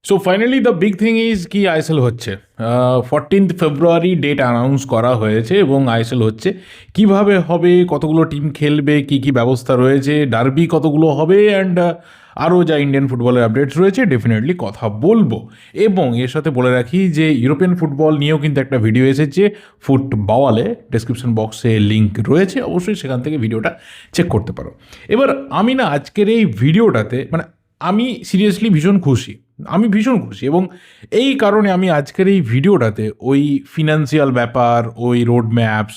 So finally the big thing is কি ISL হচ্ছে। 14th ফেব্রুয়ারি date announce করা হয়েছে এবং আইএসএল হচ্ছে। কিভাবে হবে, কতগুলো টিম খেলবে, কি কি ব্যবস্থা রয়েছে, ডার্বি কতগুলো হবে, অ্যান্ড আরও যা ইন্ডিয়ান ফুটবলের আপডেটস রয়েছে ডেফিনেটলি কথা বলবো। এবং এর সাথে বলে রাখি যে ইউরোপিয়ান ফুটবল নিয়েও কিন্তু একটা ভিডিও এসেছে ফুট বাওয়ালে, ডেসক্রিপশন বক্সে লিঙ্ক রয়েছে, অবশ্যই সেখান থেকে ভিডিওটা চেক করতে পারো। এবার আমি না আজকের এই ভিডিওটাতে আমি সিরিয়াসলি ভীষণ খুশি, আমি ভীষণ খুশি এবং এই কারণে আমি আজকের এই ভিডিওটাতে ওই ফিনান্সিয়াল ব্যাপার, ওই রোড ম্যাপস,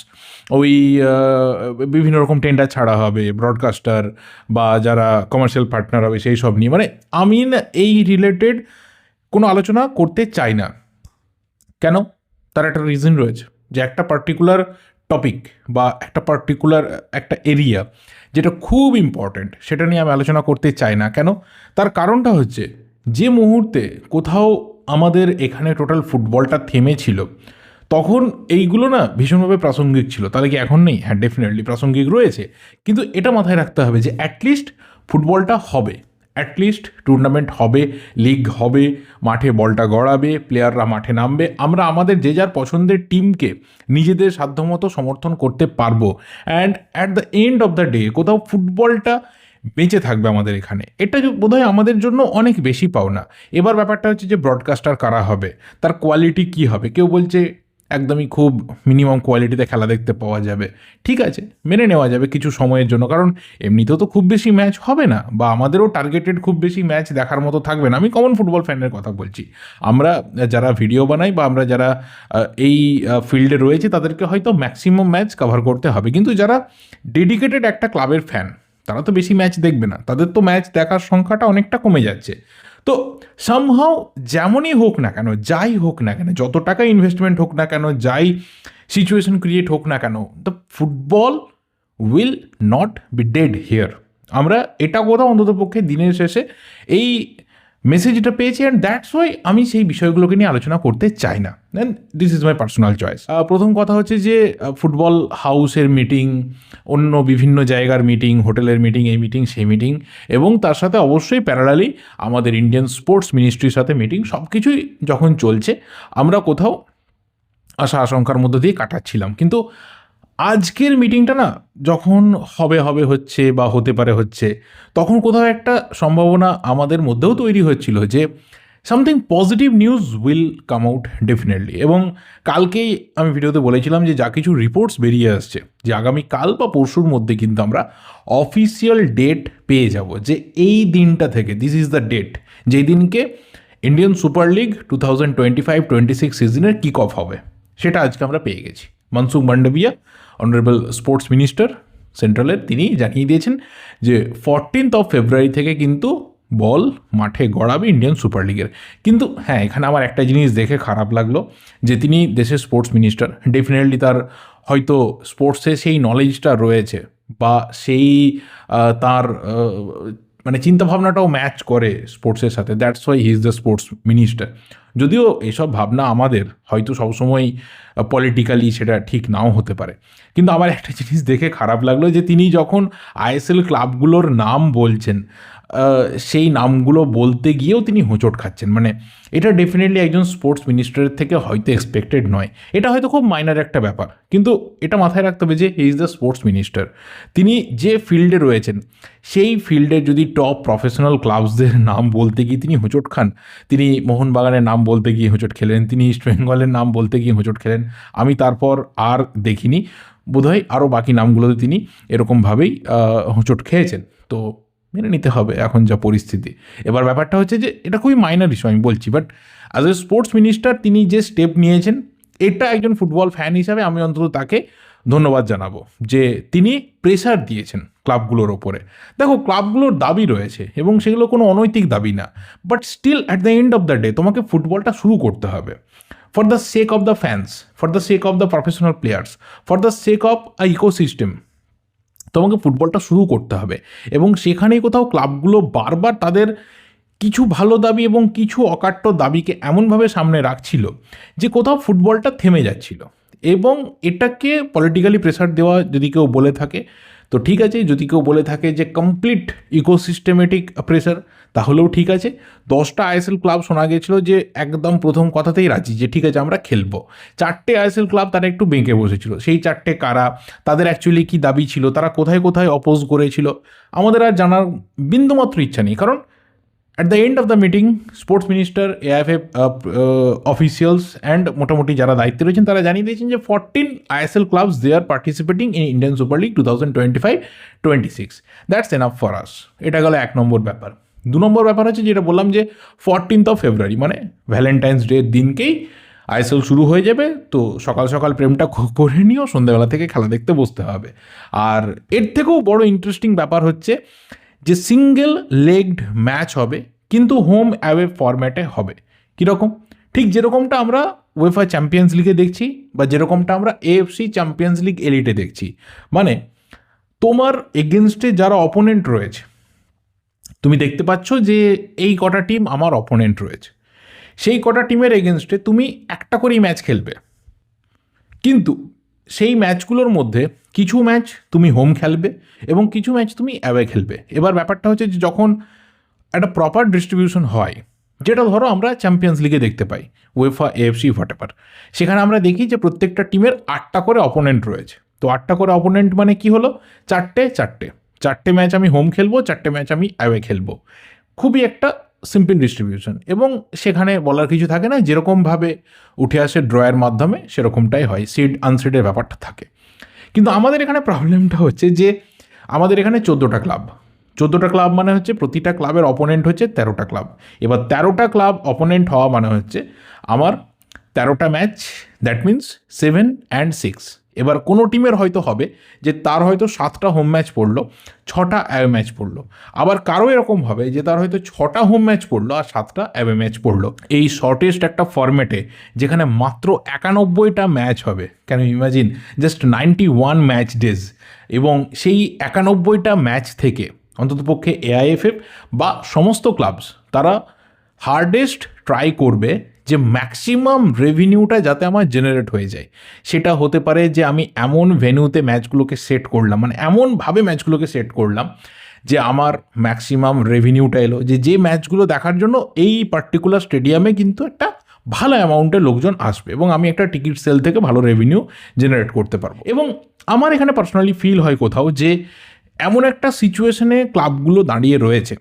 ওই বিভিন্ন রকম টেন্ডার ছাড়া হবে, ব্রডকাস্টার বা যারা কমার্শিয়াল পার্টনার হবে সেই সব নিয়ে আমি না এই রিলেটেড কোনো আলোচনা করতে চাই না। কেন? তার একটা রিজন রয়েছে যে একটা পার্টিকুলার টপিক বা একটা এরিয়া যেটা খুব ইম্পর্ট্যান্ট সেটা নিয়ে আমি আলোচনা করতে চাই না। কেন? তার কারণটা হচ্ছে যে মুহূর্তে কোথাও আমাদের এখানে টোটাল ফুটবলটা থেমেছিল তখন এইগুলো না ভীষণভাবে প্রাসঙ্গিক ছিল। তাহলে কি এখন নেই? হ্যাঁ, ডেফিনেটলি প্রাসঙ্গিক রয়েছে, কিন্তু এটা মাথায় রাখতে হবে যে অ্যাটলিস্ট ফুটবলটা হবে, অ্যাটলিস্ট টুর্নামেন্ট হবে, লিগ হবে, মাঠে বলটা গড়াবে, প্লেয়াররা মাঠে নামবে, আমরা আমাদের যে যার পছন্দের টিমকে নিজেদের সাধ্যমতো সমর্থন করতে পারবো, and at the end of the day কোথাও ফুটবলটা বেঁচে থাকবে আমাদের এখানে। এটা বোধহয় আমাদের জন্য অনেক বেশি পাওনা। এবার ব্যাপারটা হচ্ছে যে ব্রডকাস্টার কারা হবে, তার কোয়ালিটি কী হবে। কেউ বলছে একদমই খুব মিনিমাম কোয়ালিটিতে খেলা দেখতে পাওয়া যাবে, ঠিক আছে, মেনে নেওয়া যাবে কিছু সময়ের জন্য, কারণ এমনিতেও তো খুব বেশি ম্যাচ হবে না বা আমাদেরও টার্গেটেড খুব বেশি ম্যাচ দেখার মতো থাকবে না। আমি কমন ফুটবল ফ্যানের কথা বলছি। আমরা যারা ভিডিও বানাই বা আমরা যারা এই ফিল্ডে রয়েছে তাদেরকে হয়তো ম্যাক্সিমাম ম্যাচ কভার করতে হবে, কিন্তু যারা ডেডিকেটেড একটা ক্লাবের ফ্যান তারা তো বেশি ম্যাচ দেখবে না, তাদের তো ম্যাচ দেখার সংখ্যাটা অনেকটা কমে যাচ্ছে। তো সামহাও যেমনই হোক না কেন, যাই হোক না কেন, যত টাকা ইনভেস্টমেন্ট হোক না কেন, যাই সিচুয়েশন ক্রিয়েট হোক না কেন, the football will not be dead here. আমরা এটা কোথাও অন্ততপক্ষে দিনের শেষে এই মেসেজটা পেয়েছি, অ্যান্ড দ্যাটস ওয়াই আমি সেই বিষয়গুলোকে নিয়ে আলোচনা করতে চাই না। And this is my personal choice. প্রথম কথা হচ্ছে যে ফুটবল হাউসের মিটিং, অন্য বিভিন্ন জায়গার মিটিং, হোটেলের মিটিং, এই মিটিং সেই মিটিং, এবং তার সাথে অবশ্যই প্যারালালি আমাদের ইন্ডিয়ান স্পোর্টস মিনিস্ট্রির সাথে মিটিং, সব কিছুই যখন চলছে আমরা কোথাও আশা আশঙ্কার মধ্য দিয়ে কাটাচ্ছিলাম। কিন্তু আজকের মিটিংটা না যখন হবে হচ্ছে বা হতে পারে হচ্ছে, তখন কোথাও একটা সম্ভাবনা আমাদের মধ্যেও তৈরি হচ্ছিল যে something positive news will come out definitely. এবং কালকেই আমি ভিডিওতে বলেছিলাম যে যা কিছু রিপোর্টস বেরিয়ে আসছে যে আগামী কাল বা পরশুর মধ্যে কিন্তু আমরা অফিসিয়াল ডেট পেয়ে যাব যে এই দিনটা থেকে, দিস ইজ দ্য ডেট, যেই দিনকে ইন্ডিয়ান সুপার লিগ 2025-26 সিজনের কিক অফ হবে, সেটা আজকে আমরা পেয়ে গেছি। Mansukh Mandaviya, honourable sports minister সেন্ট্রালের, তিনি জানিয়ে দিয়েছেন যে 14th ফেব্রুয়ারি থেকে কিন্তু বল মাঠে গড়াবে ইন্ডিয়ান সুপার লিগের। কিন্তু হ্যাঁ, এখানে আমার একটা জিনিস দেখে খারাপ লাগলো যে তিনি দেশের স্পোর্টস মিনিস্টার, ডেফিনেটলি তার হয়তো স্পোর্টসে সেই নলেজটা রয়েছে বা সেই তার চিন্তাভাবনাটাও ম্যাচ করে স্পোর্টসের সাথে, that's why he is the sports minister. যদিও এসব ভাবনা আমাদের হয়তো সবসময় পলিটিক্যালি সেটা ঠিক নাও হতে পারে, কিন্তু আমার একটা জিনিস দেখে খারাপ লাগলো যে তিনি যখন আইএসএল ক্লাবগুলোর নাম বলছেন, সেই নামগুলো বলতে গিয়েও তিনি হোঁচট খাচ্ছেন। এটা ডেফিনেটলি একজন স্পোর্টস মিনিস্টারের থেকে হয়তো এক্সপেক্টেড নয়। এটা হয়তো খুব মাইনার একটা ব্যাপার, কিন্তু এটা মাথায় রাখতে হবে যে he is the sports minister. তিনি যে ফিল্ডে রয়েছেন সেই ফিল্ডে যদি টপ প্রফেশনাল ক্লাবসদের নাম বলতে গিয়ে তিনি হোঁচট খান, তিনি মোহনবাগানের নাম বলতে গিয়ে হোঁচট খেলেন, তিনি ইস্ট বেঙ্গলের নাম বলতে গিয়ে হোঁচট খেলেন, আমি তারপর আর দেখিনি, বোধহয় আরও বাকি নামগুলোতে তিনি এরকমভাবেই হোঁচট খেয়েছেন। তো মেনে নিতে হবে এখন যা পরিস্থিতি। এবার ব্যাপারটা হচ্ছে যে এটা খুবই মাইনার ইস্যু আমি বলছি, but as a sports minister তিনি যে স্টেপ নিয়েছেন, এটা একজন ফুটবল ফ্যান হিসাবে আমি অন্তত তাকে ধন্যবাদ জানাবো যে তিনি প্রেসার দিয়েছেন ক্লাবগুলোর ওপরে। দেখো, ক্লাবগুলোর দাবি রয়েছে এবং সেগুলো কোনো অনৈতিক দাবি না, but still at the end of the day তোমাকে ফুটবলটা শুরু করতে হবে for the sake of the fans, for the sake of the professional players, for the sake of a ecosystem. তোমাকে ফুটবলটা শুরু করতে হবে এবং সেখানেই কোথাও ক্লাবগুলো বারবার তাদের কিছু ভালো দাবি এবং কিছু অকাট্য দাবিকে এমনভাবে সামনে রাখছিল যে কোথাও ফুটবলটা থেমে যাচ্ছিল। এবং এটাকে পলিটিক্যালি প্রেসার দেওয়া যদি কেউ বলে থাকে তো ঠিক আছে, যদি কেউ বলে থাকে যে কমপ্লিট ইকোসিস্টেমেটিক প্রেসার, তাহলেও ঠিক আছে। 10টা আইএসএল ক্লাব শোনা গেছিলো যে একদম প্রথম কথাতেই রাজি যে ঠিক আছে আমরা খেলবো। 4টে আইএসএল ক্লাব তারা একটু বেঁকে বসেছিল। সেই 4টে কারা, তাদের অ্যাকচুয়ালি কী দাবি ছিল, তারা কোথায় কোথায় অপোজ করেছিল, আমাদের আর জানার বিন্দুমাত্র ইচ্ছা নেই। কারণ at the end of the meeting sports minister, AIFF officials and মোটামুটি যারা দায়িত্বে রয়েছেন তারা জানিয়ে দিয়েছেন যে 14 ISL clubs they are participating in Indian Super League 2025-26। That's enough for us. এটা গেল 1 নম্বর ব্যাপার। 2 নম্বর ব্যাপার হচ্ছে যেটা বললাম যে 14th of February মানে ভ্যালেন্টাইন্স ডে দিনকেই আইএসএল শুরু হয়ে যাবে। তো সকাল সকাল প্রেমটা করে নিও, সন্ধ্যেবেলা থেকে খেলা দেখতে বসতে হবে। আর এর থেকেও বড় ইন্টারেস্টিং ব্যাপার হচ্ছে যে সিঙ্গেল লেগড ম্যাচ হবে, কিন্তু হোম অ্যাওয়ে ফরম্যাটে হবে। কীরকম? ঠিক যেরকমটা আমরা উয়েফা চ্যাম্পিয়ন্স লিগে দেখছি বা যেরকমটা আমরা এএফসি চ্যাম্পিয়ন্স লিগ এলিটে দেখছি। মানে তোমার এগেনস্টে যারা অপোনেন্ট রয়েছে, তুমি দেখতে পাচ্ছ যে এই কটা টিম আমার অপোনেন্ট রয়েছে, সেই কটা টিমের এগেনস্টে তুমি একটা করেই ম্যাচ খেলবে। কিন্তু সেই ম্যাচগুলোর মধ্যে কিছু ম্যাচ তুমি হোম খেলবে এবং কিছু ম্যাচ তুমি অ্যাওয়ে খেলবে। এবার ব্যাপারটা হচ্ছে যে যখন একটা প্রপার ডিস্ট্রিবিউশন হয়, যেটা ধরো আমরা চ্যাম্পিয়ন্স লিগে দেখতে পাই, উয়েফা, এএফসি, হোয়াটএভার, সেখানে আমরা দেখি যে প্রত্যেকটা টিমের 8টা করে অপোনেন্ট রয়েছে। তো 8টা করে অপোনেন্ট মানে কি হলো? 4টে ম্যাচ আমি হোম খেলবো, 4টে ম্যাচ আমি অ্যাওয়ে খেলবো। খুবই একটা সিম্পল ডিস্ট্রিবিউশন, এবং সেখানে বলার কিছু থাকে না, যেরকমভাবে উঠে আসে ড্রয়ের মাধ্যমে সেরকমটাই হয়, সিড আনসিডের ব্যাপারটা থাকে। কিন্তু আমাদের এখানে প্রবলেমটা হচ্ছে যে আমাদের এখানে 14টা ক্লাব, 14টা ক্লাব মানে হচ্ছে প্রতিটা ক্লাবের অপোনেন্ট হচ্ছে 13টা ক্লাব। এবার 13টা ক্লাব অপোনেন্ট হওয়া মানে হচ্ছে আমার 13টা ম্যাচ, দ্যাট মিন্স 7 and 6। এবার কোনো টিমের হয়তো হবে যে তার হয়তো 7টা হোম ম্যাচ পড়লো, 6টা অ্যাওয়ে ম্যাচ পড়লো। আবার কারো এরকম হবে যে তার হয়তো 6টা হোম ম্যাচ পড়লো আর 7টা অ্যাওয়ে ম্যাচ পড়লো। এই শর্টেস্ট একটা ফরম্যাটে যেখানে মাত্র 91টা ম্যাচ হবে, can you imagine, just 91 match days, এবং সেই 91টা ম্যাচ থেকে অন্ততপক্ষে এআইএফএফ বা সমস্ত ক্লাবস তারা হার্ডেস্ট ট্রাই করবে যে ম্যাক্সিমাম রেভিনিউটা যাতে আমার জেনারেট হয়ে যায়। সেটা হতে পারে যে আমি এমন ভেন্যুতে ম্যাচগুলোকে সেট করলাম, মানে এমনভাবে ম্যাচগুলোকে সেট করলাম যে আমার ম্যাক্সিমাম রেভিনিউটা এলো, যে ম্যাচগুলো দেখার জন্য এই পার্টিকুলার স্টেডিয়ামে কিন্তু একটা ভালো অ্যামাউন্টের লোকজন আসবে এবং আমি একটা টিকিট সেল থেকে ভালো রেভিনিউ জেনারেট করতে পারবো। এবং আমার এখানে পার্সোনালি ফিল হয় কোথাও যে এমন একটা সিচুয়েশনে ক্লাবগুলো দাঁড়িয়ে রয়েছে,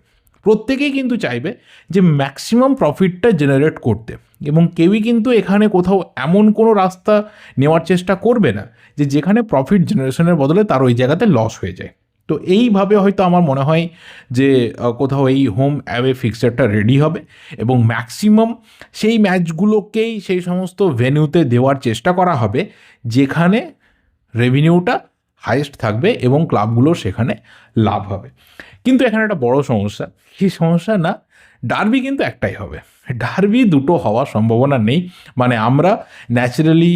প্রত্যেকেই কিন্তু চাইবে যে ম্যাক্সিমাম প্রফিটটা জেনারেট করতে, এবং কেউই কিন্তু এখানে কোথাও এমন কোনো রাস্তা নেওয়ার চেষ্টা করবে না যে যেখানে প্রফিট জেনারেশনের বদলে তার ওই জায়গাতে লস হয়ে যায়। তো এইভাবে হয়তো আমার মনে হয় যে কোথাও এই হোম অ্যাওয়ে ফিক্সারটা রেডি হবে এবং ম্যাক্সিমাম সেই ম্যাচগুলোকেই সেই সমস্ত ভেন্যুতে দেওয়ার চেষ্টা করা হবে যেখানে রেভিনিউটা হাইয়েস্ট থাকবে এবং ক্লাবগুলোর সেখানে লাভ হবে। কিন্তু এখানে একটা বড় সমস্যা, কি সমস্যা না, ডার্বি কিন্তু একটাই হবে, ডার্বি দুটো হওয়ার সম্ভাবনা নেই। মানে আমরা ন্যাচারালি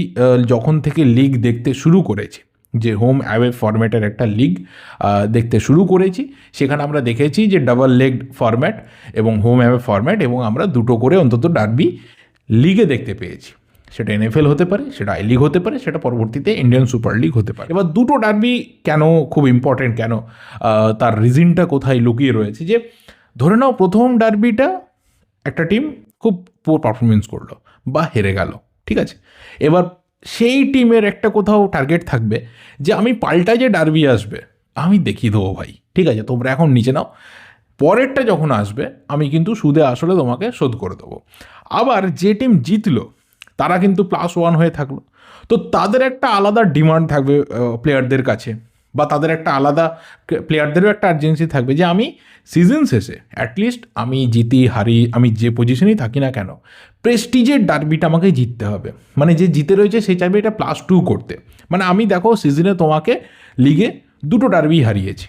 যখন থেকে লিগ দেখতে শুরু করেছি, যে হোম অ্যাওয়ে ফরম্যাটের একটা লিগ দেখতে শুরু করেছি, সেখানে আমরা দেখেছি যে ডাবল লেগড ফরম্যাট এবং হোম অ্যাওয়ে ফরম্যাট, এবং আমরা দুটো করে অন্তত ডার্বি লিগে দেখতে পেয়েছি। সেটা এনএফএল হতে পারে, সেটা আই লিগ হতে পারে, সেটা পরবর্তীতে ইন্ডিয়ান সুপার লিগ হতে পারে। এবার দুটো ডার্বি কেন খুব ইম্পর্টেন্ট, কেন তার রিজনটা কোথায় লুকিয়ে রয়েছে, যে ধরে নাও প্রথম ডার্বিটা একটা টিম খুব পুয়ার পারফরমেন্স করলো বা হেরে গেল, ঠিক আছে, এবার সেই টিমের একটা কোথাও টার্গেট থাকবে যে আমি পাল্টা যে ডার্বি আসবে আমি দেখিয়ে দেবো ভাই, ঠিক আছে, তোমরা এখন নিচে নাও, পরেরটা যখন আসবে আমি কিন্তু সুদে আসলে তোমাকে শোধ করে দেবো। আবার যে টিম জিতলো তারা কিন্তু +1 হয়ে থাকলো, তো তাদের একটা আলাদা ডিমান্ড থাকবে প্লেয়ারদের কাছে, বা তাদের একটা আলাদা, প্লেয়ারদেরও একটা আর্জেন্সি থাকবে যে আমি সিজন শেষে অ্যাটলিস্ট আমি জিতি হারি, আমি যে পজিশনেই থাকি না কেন, প্রেস্টিজের ডার্বিটা আমাকে জিততে হবে। মানে যে জিতে রয়েছে সে চাইবে এটা +2 করতে। মানে আমি দেখো সিজনে তোমাকে লিগে দুটো ডার্বি হারিয়েছি,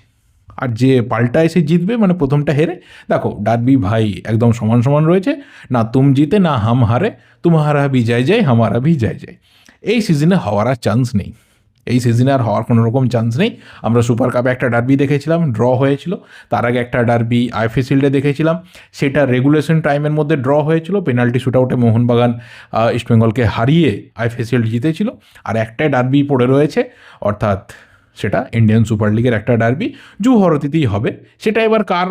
আর যে পাল্টা এসে জিতবে, মানে প্রথমটা হেরে, দেখো ডার্বি ভাই একদম সমান সমান রয়েছে, না তুম জিতে না হাম হারে, তুমহারা ভি যায় যায় হামারা ভি যায় যায়। এই সিজনে হওয়ার আর চান্স নেই, এই সিজনে আর হওয়ার কোনো রকম চান্স নেই। আমরা সুপার কাপে একটা ডার্বি দেখেছিলাম, ড্র হয়েছিল, তার আগে একটা ডার্বি আইএফএ শিল্ডে দেখেছিলাম, সেটা রেগুলেশন টাইমের মধ্যে ড্র হয়েছিল, পেনাল্টি শুটআউটে মোহনবাগান ইস্টবেঙ্গলকে হারিয়ে আইএফএ শিল্ড জিতেছিল। আর একটাই ডার্বি পড়ে রয়েছে, অর্থাৎ সেটা ইন্ডিয়ান সুপার লিগের একটা ডার্বি, জুহরতিতেই হবে। সেটা এবার কার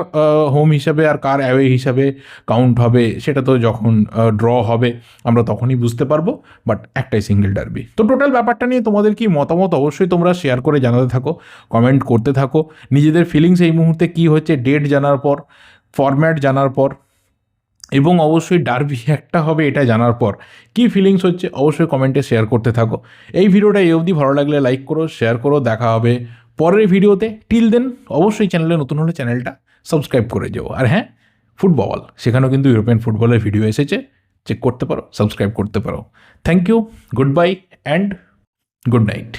হোম হিসাবে আর কার অ্যাওয়ে হিসাবে কাউন্ট হবে সেটা তো যখন ড্র হবে আমরা তখনই বুঝতে পারবো, বাট একটাই সিঙ্গেল ডার্বি। তো টোটাল ব্যাপারটা নিয়ে তোমাদের কি মতামত অবশ্যই তোমরা শেয়ার করে জানাতে থাকো, কমেন্ট করতে থাকো, নিজেদের ফিলিংস এই মুহূর্তে কী হচ্ছে ডেট জানার পর, ফরম্যাট জানার পর, এবং অবশ্যই ডার্বি একটা হবে এটা জানার পর কী ফিলিংস হচ্ছে অবশ্যই কমেন্টে শেয়ার করতে থাকো। এই ভিডিওটা এই অবধি ভালো লাগলে লাইক করো, শেয়ার করো, দেখা হবে পরের ভিডিওতে। টিল দেন অবশ্যই চ্যানেলে নতুন হলে চ্যানেলটা সাবস্ক্রাইব করে যাও। আর হ্যাঁ, ফুটবল সেখানেও কিন্তু ইউরোপিয়ান ফুটবলের ভিডিও এসেছে, চেক করতে পারো, সাবস্ক্রাইব করতে পারো। Thank you, good bye and good night.